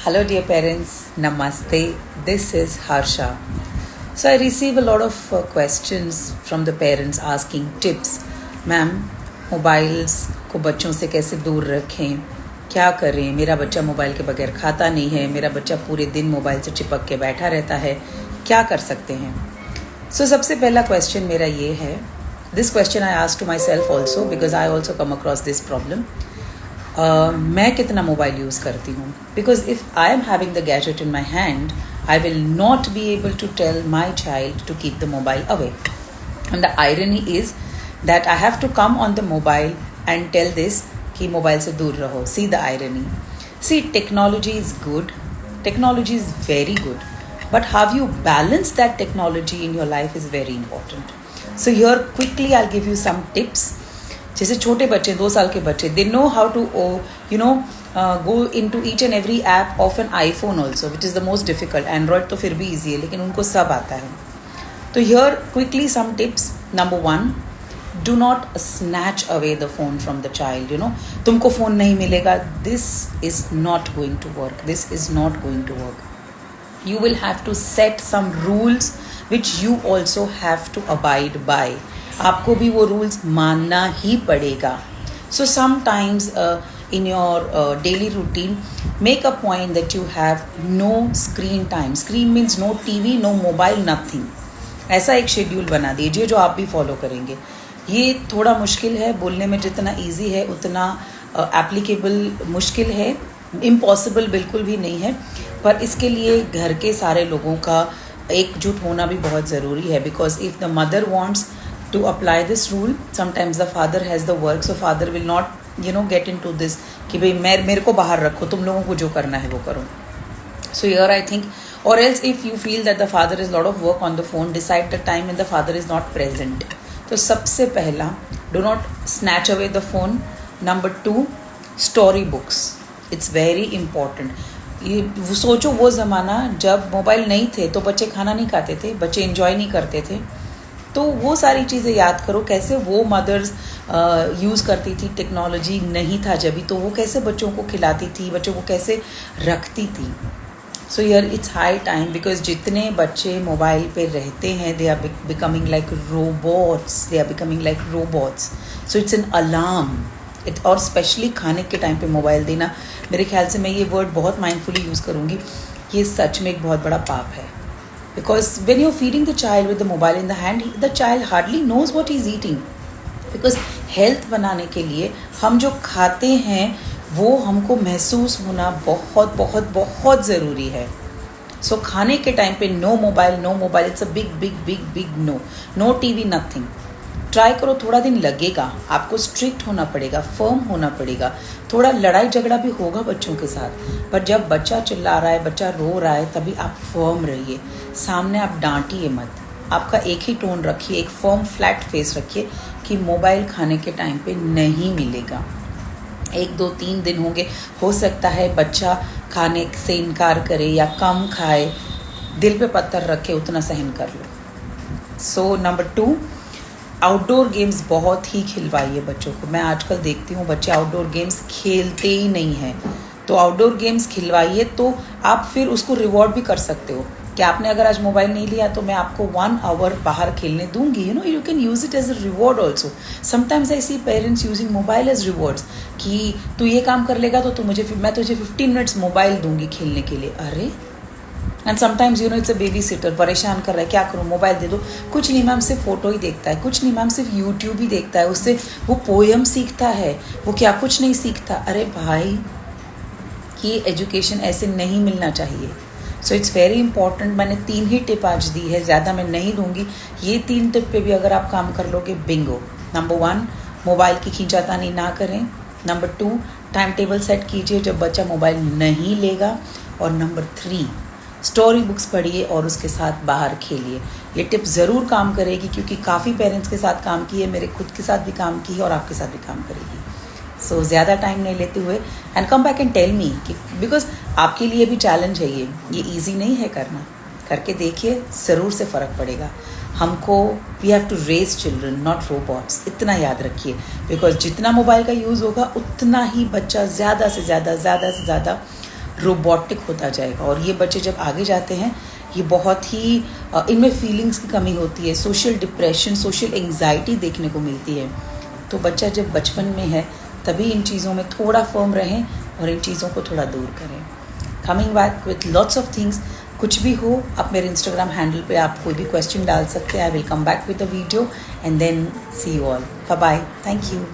Hello, dear parents. Namaste. This is Harsha. So, I receive a lot of questions from the parents asking tips. Ma'am, mobiles को बच्चों से कैसे दूर रखें, क्या करें, मेरा बच्चा मोबाइल के बगैर खाता नहीं है, मेरा बच्चा पूरे दिन मोबाइल से चिपक के बैठा रहता है, क्या कर सकते हैं? सो सबसे पहला क्वेश्चन मेरा ये है, this question I ask to myself also because I also come across this problem. मैं कितना मोबाइल यूज़ करती हूँ, because if I am having the gadget in my hand I will not be able to tell my child to keep the mobile away. And the irony is that I have to come on the mobile and tell this कि mobile से दूर रहो. See the irony. See, technology is good. Technology is very good. But how you balance that technology in your life is very important. So here quickly I'll give you some tips. जैसे छोटे बच्चे 2 साल के बच्चे they know how to go into each and every app of an iPhone also, which is the most difficult. Android तो फिर भी easy है, लेकिन उनको सब आता है. तो here quickly some tips. Number 1, do not snatch away the phone from the child. तुमको phone नहीं मिलेगा. This is not going to work. This is not going to work. You will have to set some rules which you also have to abide by. आपको भी वो rules मानना ही पड़ेगा. So sometimes in your daily routine, make a point that you have no screen time. Screen means no TV, no mobile, nothing. ऐसा एक schedule बना दीजिए जो आप भी फॉलो करेंगे. ये थोड़ा मुश्किल है, बोलने में जितना इजी है उतना एप्लीकेबल मुश्किल है. इम्पॉसिबल बिल्कुल भी नहीं है, पर इसके लिए घर के सारे लोगों का एकजुट होना भी बहुत ज़रूरी है. Because if the mother wants to apply this rule, sometimes the father has the work, so father will not get into this कि भाई मेरे को बाहर रखो, तुम लोगों को जो करना है वो करो. So here I think, or else if you feel that the father is lot of work on the phone, decide the time when the father is not present. तो सबसे पहला, do not snatch away the phone. Number 2, story books. It's very important. ये सोचो वो ज़माना जब mobile नहीं थे तो बच्चे खाना नहीं खाते थे, बच्चे एंजॉय नहीं करते थे. तो वो सारी चीज़ें याद करो, कैसे वो मदर्स यूज़ करती थी, टेक्नोलॉजी नहीं था जब भी, तो वो कैसे बच्चों को खिलाती थी, बच्चों को कैसे रखती थी. So here it's high time, because जितने बच्चे मोबाइल पे रहते हैं they are becoming like robots. So it's an alarm. और स्पेशली खाने के टाइम पे मोबाइल देना, मेरे ख्याल से मैं ये वर्ड बहुत माइंडफुली यूज़ करूँगी, ये सच में एक बहुत बड़ा पाप है. Because when you're feeding the child with the mobile in the hand, the child hardly knows what he's eating. Because health बनाने के लिए हम जो खाते हैं वो हमको महसूस होना बहुत बहुत बहुत ज़रूरी है. So खाने के टाइम पे no mobile, it's a big no. No TV, nothing. Try करो, थोड़ा दिन लगेगा, आपको स्ट्रिक्ट होना पड़ेगा, फर्म होना पड़ेगा, थोड़ा लड़ाई झगड़ा भी होगा बच्चों के साथ, पर जब बच्चा चिल्ला रहा है, बच्चा रो रहा है, तभी आप फर्म रहिए. सामने आप डांटिए मत, आपका एक ही टोन रखिए, एक फर्म फ्लैट फेस रखिए कि मोबाइल खाने के टाइम पे नहीं मिलेगा. 1 2 3 दिन होंगे, हो सकता है बच्चा खाने से इनकार करे या कम खाए, दिल पे पत्थर रखे, उतना सहन कर लो. सो नंबर 2, आउटडोर गेम्स बहुत ही खिलवाइए बच्चों को. मैं आजकल देखती हूँ बच्चे आउटडोर गेम्स खेलते ही नहीं हैं, तो आउटडोर गेम्स खिलवाइए. तो आप फिर उसको रिवॉर्ड भी कर सकते हो कि आपने अगर आज मोबाइल नहीं लिया तो मैं आपको 1 आवर बाहर खेलने दूंगी. You can use it as a reward also. Sometimes I see parents using mobile as rewards कि तू ये काम कर लेगा तो मैं तुझे 15 मिनट्स मोबाइल दूंगी खेलने के लिए. अरे, and sometimes it's a baby sitter, परेशान कर रहा है, क्या करूँ, मोबाइल दे दो. कुछ नहीं मैम, सिर्फ फ़ोटो ही देखता है, कुछ नहीं मैम, सिर्फ यूट्यूब ही देखता है, उससे वो पोएम सीखता है, वो क्या कुछ नहीं सीखता. अरे भाई, ये एजुकेशन ऐसे नहीं मिलना चाहिए. So it's very important. मैंने 3 ही टिप आज दी है, ज़्यादा मैं नहीं दूंगी. ये 3 टिप पे भी अगर आप काम कर लोगे, बिंगो. नंबर 1, मोबाइल की खींचातानी ना करें. नंबर 2, टाइम टेबल सेट कीजिए जब बच्चा मोबाइल नहीं लेगा. और नंबर 3, स्टोरी बुक्स पढ़िए और उसके साथ बाहर खेलिए. ये टिप ज़रूर काम करेगी, क्योंकि काफ़ी पेरेंट्स के साथ काम की है, मेरे खुद के साथ भी काम की है और आपके साथ भी काम करेगी. सो ज़्यादा टाइम नहीं लेते हुए and come back and tell me, because आपके लिए भी चैलेंज है ये ईजी नहीं है करना. करके देखिए, ज़रूर से फ़र्क पड़ेगा. हमको we have to raise children, not robots. इतना याद रखिए, बिकॉज जितना मोबाइल का यूज़ होगा उतना ही बच्चा ज़्यादा से ज़्यादा रोबोटिक होता जाएगा। और ये बच्चे जब आगे जाते हैं, ये बहुत ही इनमें फीलिंग्स की कमी होती है, सोशल डिप्रेशन, सोशल एंग्जाइटी देखने को मिलती है। तो बच्चा जब बचपन में है तभी इन चीज़ों में थोड़ा फर्म रहें और इन चीज़ों को थोड़ा दूर करें। Coming back with lots of things, कुछ भी हो आप मेरे इंस्टाग्राम हैंडल पे आप कोई भी क्वेश्चन डाल सकते हैं। I will come back with the video and then see you all. Bye bye, thank you.